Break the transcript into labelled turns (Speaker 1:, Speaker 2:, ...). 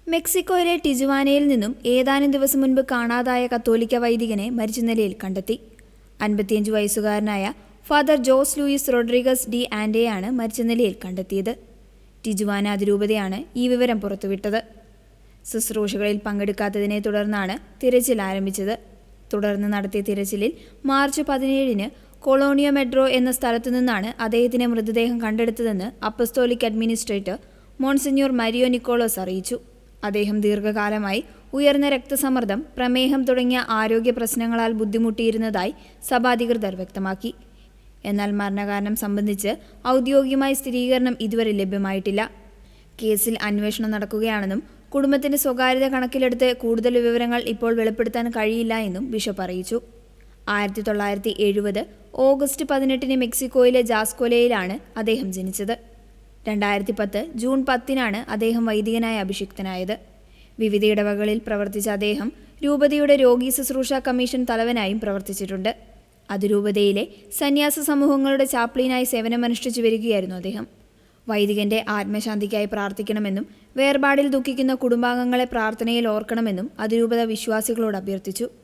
Speaker 1: മെക്സിക്കോയിലെ ടിജുവാനയിൽ നിന്നും ഏതാനും ദിവസം മുൻപ് കാണാതായ കത്തോലിക്ക വൈദികനെ മരിച്ച നിലയിൽ കണ്ടെത്തി. 55 വയസ്സുകാരനായ father Jose Luis Rodriguez de ആൻഡെയാണ് മരിച്ച നിലയിൽ കണ്ടെത്തിയത്. ടിജുവാന അതിരൂപതയാണ് ഈ വിവരം പുറത്തുവിട്ടത്. ശുശ്രൂഷകളിൽ പങ്കെടുക്കാത്തതിനെ തുടർന്നാണ് തിരച്ചിൽ ആരംഭിച്ചത്. തുടർന്ന് നടത്തിയ തിരച്ചിലിൽ മാർച്ച് 17-ന് കൊളോണിയോ മെഡ്രോ എന്ന സ്ഥലത്തു നിന്നാണ് അദ്ദേഹത്തിന്റെ മൃതദേഹം കണ്ടെടുത്തതെന്ന് apostolic administrator monsignor Mario Nicolas അറിയിച്ചു. അദ്ദേഹം ദീർഘകാലമായി ഉയർന്ന രക്തസമ്മർദ്ദം, പ്രമേഹം തുടങ്ങിയ ആരോഗ്യ പ്രശ്നങ്ങളാൽ ബുദ്ധിമുട്ടിയിരുന്നതായി സഭാധികൃതർ വ്യക്തമാക്കി. എന്നാൽ മരണകാരണം സംബന്ധിച്ച് ഔദ്യോഗികമായ സ്ഥിരീകരണം ഇതുവരെ ലഭ്യമായിട്ടില്ല. കേസിൽ അന്വേഷണം നടക്കുകയാണെന്നും കുടുംബത്തിന്റെ സ്വകാര്യത കണക്കിലെടുത്ത് കൂടുതൽ വിവരങ്ങൾ ഇപ്പോൾ വെളിപ്പെടുത്താൻ കഴിയില്ല എന്നും ബിഷപ്പ് അറിയിച്ചു. 1970 ഓഗസ്റ്റ് 18-ന് മെക്സിക്കോയിലെ ജാസ്കൊലയിലാണ് അദ്ദേഹം ജനിച്ചത്. 2010 ജൂൺ 10-നാണ് അദ്ദേഹം വൈദികനായി അഭിഷിക്തനായത്. വിവിധ ഇടവകളിൽ പ്രവർത്തിച്ച അദ്ദേഹം രൂപതയുടെ രോഗീ ശുശ്രൂഷ കമ്മീഷൻ തലവനായും പ്രവർത്തിച്ചിട്ടുണ്ട്. അതിരൂപതയിലെ സന്യാസ സമൂഹങ്ങളുടെ ചാപ്ലിനായി സേവനമനുഷ്ഠിച്ചു വരികയായിരുന്നു അദ്ദേഹം. വൈദികന്റെ ആത്മശാന്തിക്കായി പ്രാർത്ഥിക്കണമെന്നും വേർപാടിൽ ദുഃഖിക്കുന്ന കുടുംബാംഗങ്ങളെ പ്രാർത്ഥനയിൽ ഓർക്കണമെന്നും അതിരൂപത വിശ്വാസികളോട് അഭ്യർത്ഥിച്ചു.